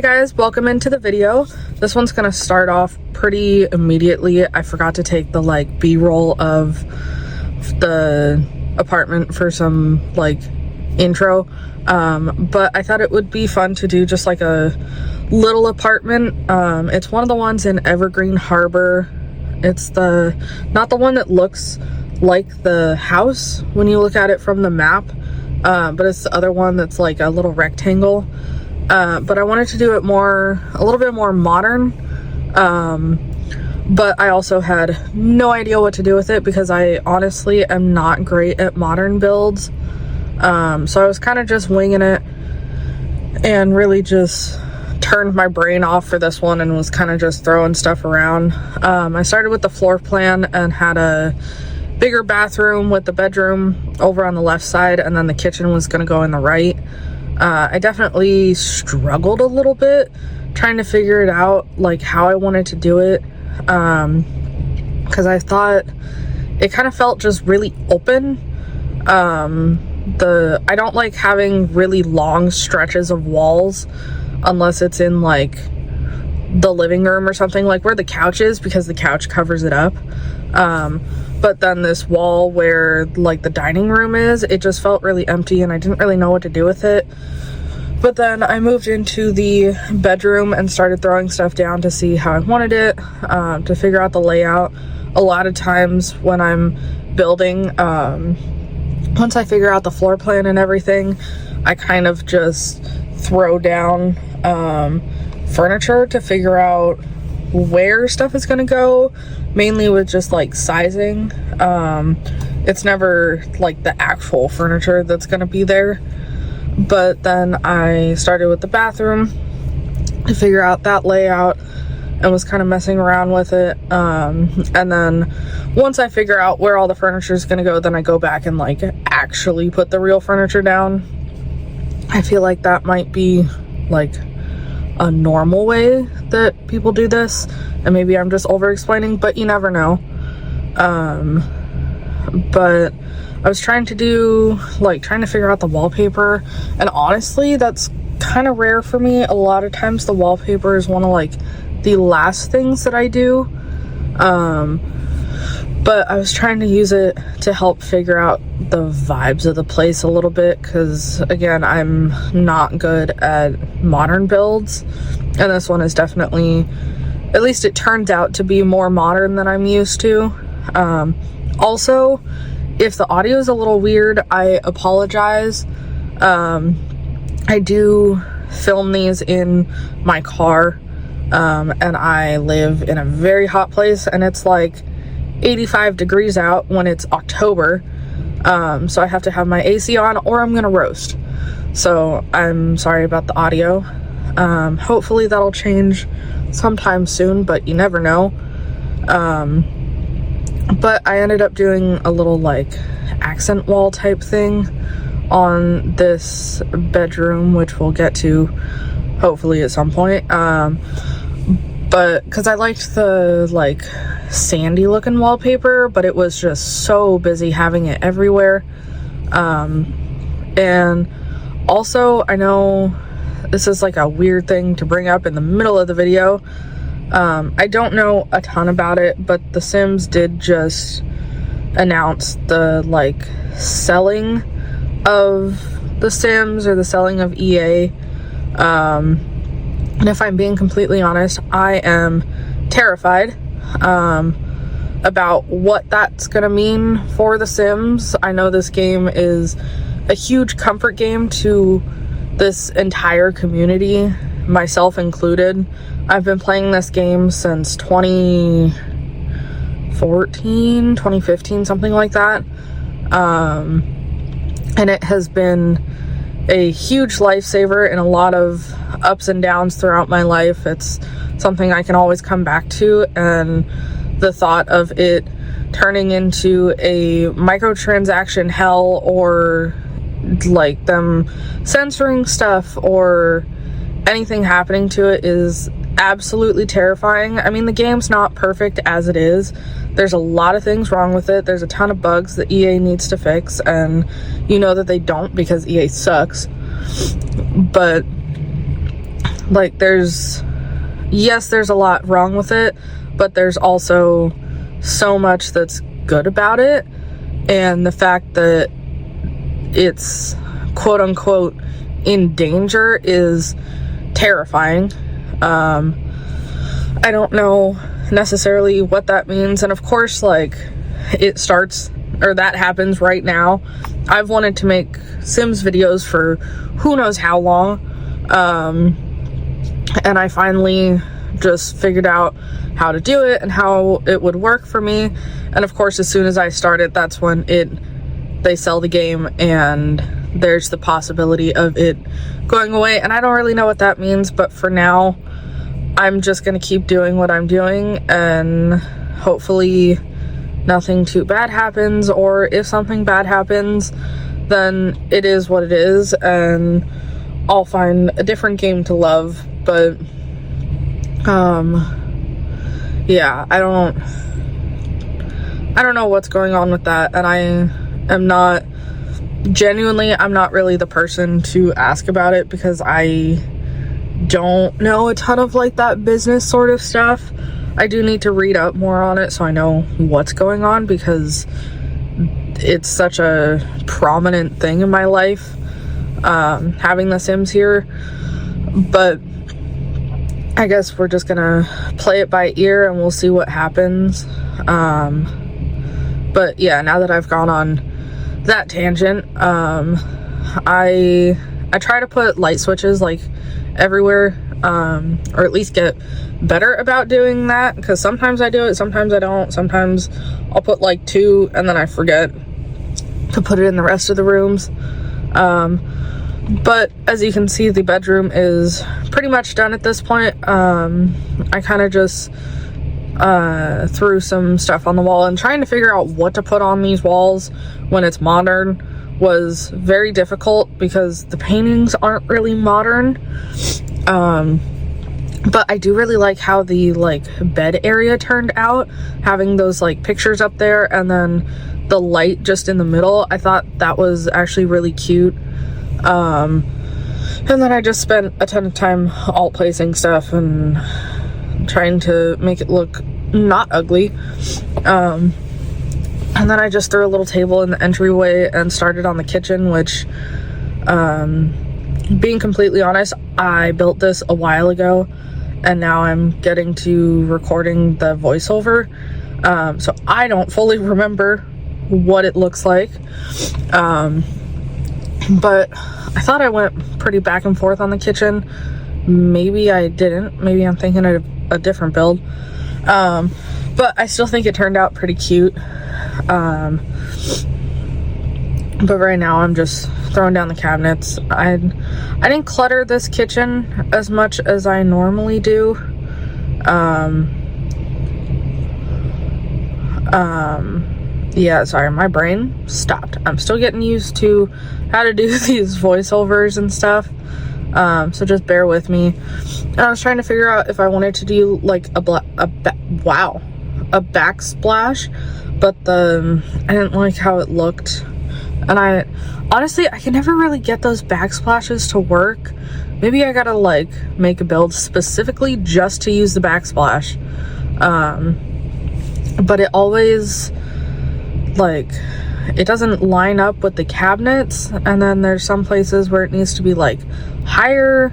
guys, welcome into the video. This one's gonna start off pretty immediately. I forgot to take the B-roll of the apartment for some intro, but I thought it would be fun to do just a little apartment. It's one of the ones in Evergreen Harbor. It's not the one that looks like the house when you look at it from the map, but it's the other one that's a little rectangle. But I wanted to do it a little bit more modern, but I also had no idea what to do with it because I honestly am not great at modern builds. So I was kind of just winging it and really just turned my brain off for this one and was kind of just throwing stuff around. I started with the floor plan and had a bigger bathroom with the bedroom over on the left side, and then the kitchen was going to go in the right. I definitely struggled a little bit trying to figure it out, how I wanted to do it, because I thought it kind of felt just really open. I don't like having really long stretches of walls unless it's in the living room or something, where the couch is, because the couch covers it up. But then this wall where the dining room is, it just felt really empty and I didn't really know what to do with it. But then I moved into the bedroom and started throwing stuff down to see how I wanted it, to figure out the layout. A lot of times when I'm building, once I figure out the floor plan and everything, I kind of just throw down furniture to figure out where stuff is gonna go, mainly with just sizing. It's never the actual furniture that's gonna be there. But then I started with the bathroom to figure out that layout and was kind of messing around with it, and then once I figure out where all the furniture is gonna go, then I go back and actually put the real furniture down. I feel like that might be a normal way that people do this, and maybe I'm just over explaining, but you never know. But I was trying to do trying to figure out the wallpaper, and honestly that's kind of rare for me. A lot of times the wallpaper is one of the last things that I do, but I was trying to use it to help figure out the vibes of the place a little bit, because again, I'm not good at modern builds, and this one is definitely, at least it turns out to be more modern than I'm used to. Also, if the audio is a little weird, I apologize. I do film these in my car, and I live in a very hot place, and it's 85 degrees out when it's October, so I have to have my AC on or I'm gonna roast. So I'm sorry about the audio. Hopefully that'll change sometime soon, but you never know. But I ended up doing a little accent wall type thing on this bedroom, which we'll get to hopefully at some point. But because I liked the sandy looking wallpaper, but it was just so busy having it everywhere. And also, I know this is a weird thing to bring up in the middle of the video. I don't know a ton about it, but The Sims did just announce the selling of The Sims, or the selling of EA. And if I'm being completely honest, I am terrified about what that's gonna mean for The Sims. I know this game is a huge comfort game to this entire community, myself included. I've been playing this game since 2014, 2015, something like that. And it has been a huge lifesaver in a lot of ups and downs throughout my life. It's something I can always come back to, and the thought of it turning into a microtransaction hell, or them censoring stuff or anything happening to it, is absolutely terrifying. I mean, the game's not perfect as it is. There's a lot of things wrong with it. There's a ton of bugs that EA needs to fix, and you know that they don't because EA sucks. But like, there's a lot wrong with it, but there's also so much that's good about it. And the fact that it's quote unquote in danger is terrifying. I don't know necessarily what that means. And of course, like, that happens right now. I've wanted to make Sims videos for who knows how long. And I finally just figured out how to do it and how it would work for me. And of course, as soon as I started, that's when they sell the game and there's the possibility of it going away. And I don't really know what that means, but for now, I'm just gonna keep doing what I'm doing, and hopefully nothing too bad happens, or if something bad happens, then it is what it is, and I'll find a different game to love. But yeah, I don't know what's going on with that, and I'm not really the person to ask about it, because I don't know a ton of like that business sort of stuff. I do need to read up more on it so I know what's going on, because it's such a prominent thing in my life, having the Sims here. But I guess we're just gonna play it by ear and we'll see what happens. But yeah, now that I've gone on that tangent, I try to put light switches like everywhere, or at least get better about doing that, because sometimes I do it, sometimes I don't. Sometimes I'll put like 2 and then I forget to put it in the rest of the rooms. But as you can see, the bedroom is pretty much done at this point. I kind of just threw some stuff on the wall, and trying to figure out what to put on these walls when it's modern was very difficult, because the paintings aren't really modern. But I do really like how the like bed area turned out, having those like pictures up there and then the light just in the middle. I thought that was actually really cute. And then I just spent a ton of time alt placing stuff and trying to make it look not ugly. And then I just threw a little table in the entryway and started on the kitchen, which, being completely honest, I built this a while ago, and now I'm getting to recording the voiceover. So I don't fully remember what it looks like. But I thought I went pretty back and forth on the kitchen. Maybe I didn't. Maybe I'm thinking of a different build. But I still think it turned out pretty cute. But right now I'm just throwing down the cabinets. I didn't clutter this kitchen as much as I normally do. Yeah, sorry, my brain stopped. I'm still getting used to how to do these voiceovers and stuff. So just bear with me. And I was trying to figure out if I wanted to do like a backsplash, but I didn't like how it looked. And I can never really get those backsplashes to work. Maybe I gotta like make a build specifically just to use the backsplash. But it always, like, it doesn't line up with the cabinets, and then there's some places where it needs to be like higher,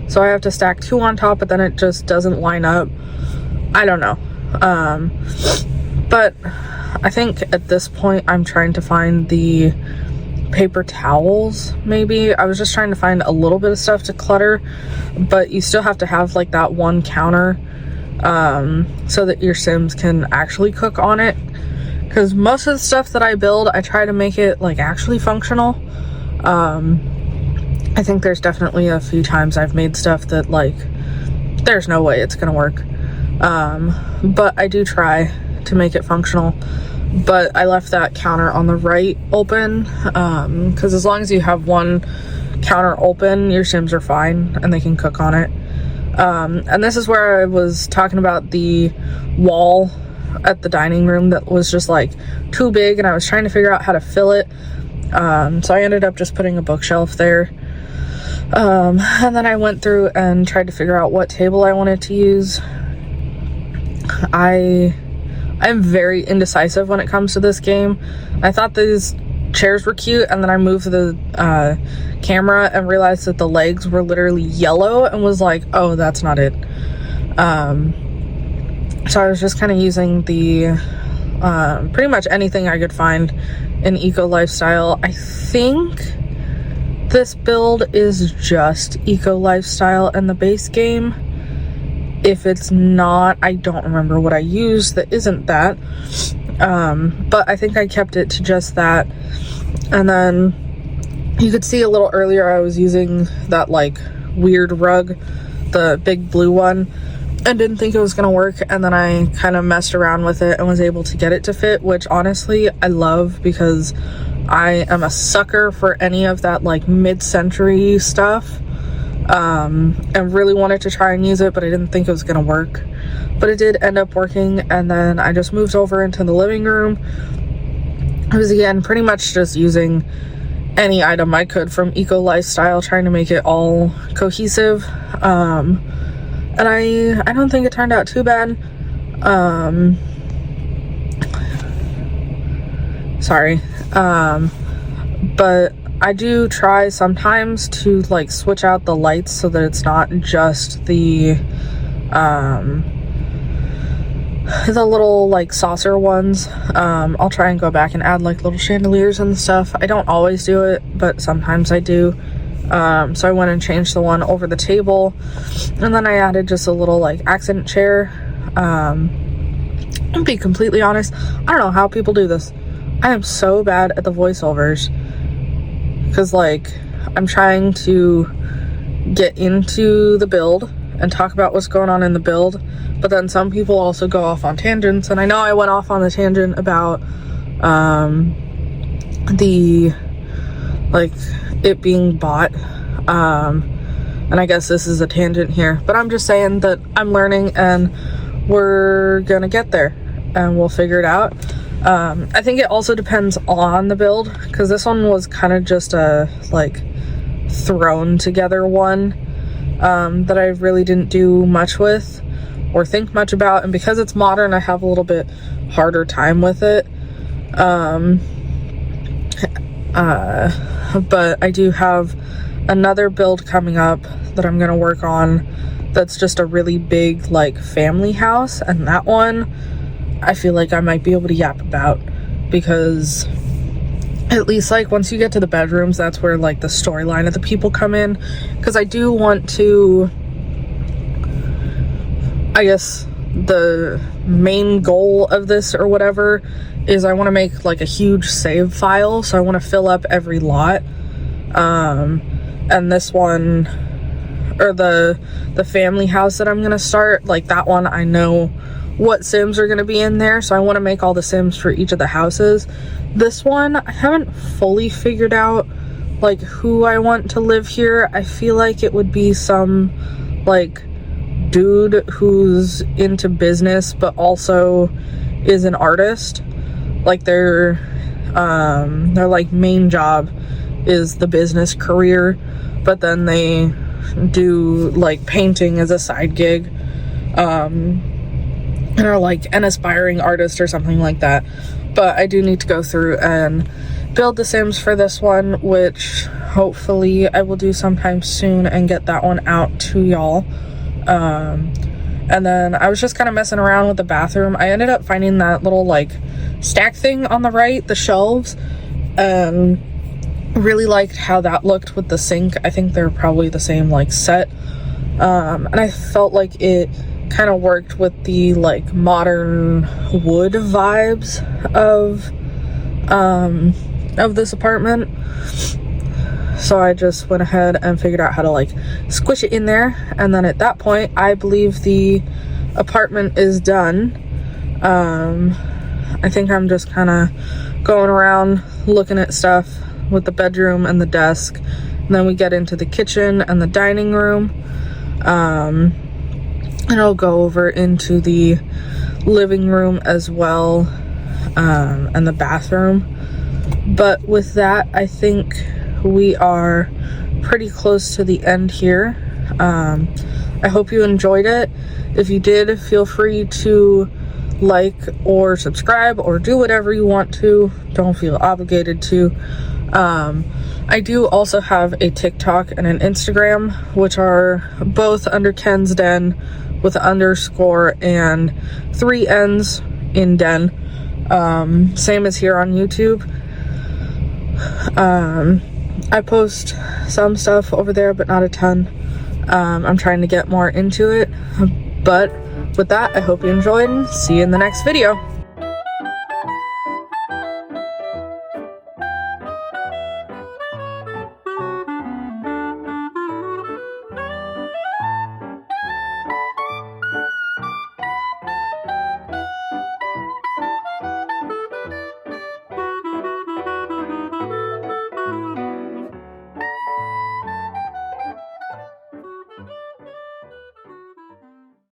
so I have to stack 2 on top, but then it just doesn't line up. I don't know. But I think at this point I'm trying to find the paper towels. Maybe I was just trying to find a little bit of stuff to clutter, but you still have to have like that one counter, so that your Sims can actually cook on it, because most of the stuff that I build, I try to make it like actually functional. I think there's definitely a few times I've made stuff that like there's no way it's gonna work, but I do try to make it functional. But I left that counter on the right open, because as long as you have one counter open, your Sims are fine and they can cook on it. And this is where I was talking about the wall at the dining room that was just like too big, and I was trying to figure out how to fill it. So I ended up just putting a bookshelf there. And then I went through and tried to figure out what table I wanted to use. I'm very indecisive when it comes to this game. I thought these chairs were cute, and then I moved the camera and realized that the legs were literally yellow and was like, oh, that's not it. So I was just kind of using the pretty much anything I could find in eco lifestyle. I think this build is just eco lifestyle in the base game. If it's not, I don't remember what I used that isn't that. But I think I kept it to just that. And then you could see a little earlier I was using that like weird rug, the big blue one, and didn't think it was gonna work, and then I kind of messed around with it and was able to get it to fit, which honestly I love, because I am a sucker for any of that like mid-century stuff, and really wanted to try and use it, but I didn't think it was gonna work. But it did end up working, and then I just moved over into the living room. I was again pretty much just using any item I could from eco lifestyle, trying to make it all cohesive. And I don't think it turned out too bad. Sorry. But I do try sometimes to like switch out the lights so that it's not just the little like saucer ones. I'll try and go back and add like little chandeliers and stuff. I don't always do it, but sometimes I do. So I went and changed the one over the table, and then I added just a little like accent chair. To be completely honest, I don't know how people do this. I am so bad at the voiceovers, because like I'm trying to get into the build and talk about what's going on in the build, but then some people also go off on tangents, and I know I went off on the tangent about the like it being bought, and I guess this is a tangent here, but I'm just saying that I'm learning and we're gonna get there and we'll figure it out. I think it also depends on the build, because this one was kind of just a like thrown together one that I really didn't do much with or think much about, and because it's modern I have a little bit harder time with it. But I do have another build coming up that I'm gonna work on that's just a really big like family house, and that one I feel like I might be able to yap about, because at least like once you get to the bedrooms, that's where like the storyline of the people come in, because I do want to, I guess the main goal of this or whatever is I want to make like a huge save file, so I want to fill up every lot. And this one, or the family house that I'm gonna start, like that one I know what Sims are gonna be in there, so I want to make all the Sims for each of the houses. This one I haven't fully figured out like who I want to live here. I feel like it would be some like dude who's into business but also is an artist. Like their like main job is the business career, but then they do like painting as a side gig, and are like an aspiring artist or something like that. But I do need to go through and build the Sims for this one, which hopefully I will do sometime soon and get that one out to y'all. And then I was just kind of messing around with the bathroom. I ended up finding that little like stack thing on the right, the shelves, and really liked how that looked with the sink. I think they're probably the same like set, and I felt like it kind of worked with the like modern wood vibes of this apartment. So I just went ahead and figured out how to like squish it in there, and then at that point I believe the apartment is done. I think I'm just kind of going around looking at stuff with the bedroom and the desk, and then we get into the kitchen and the dining room, and I'll go over into the living room as well, and the bathroom. But with that, I think we are pretty close to the end here. I hope you enjoyed it. If you did, feel free to like or subscribe or do whatever you want to. Don't feel obligated to. I do also have a TikTok and an Instagram, which are both under Ken's Den with an underscore and 3 N's in Den. Same as here on YouTube. I post some stuff over there, but not a ton. I'm trying to get more into it. But with that, I hope you enjoyed, and see you in the next video.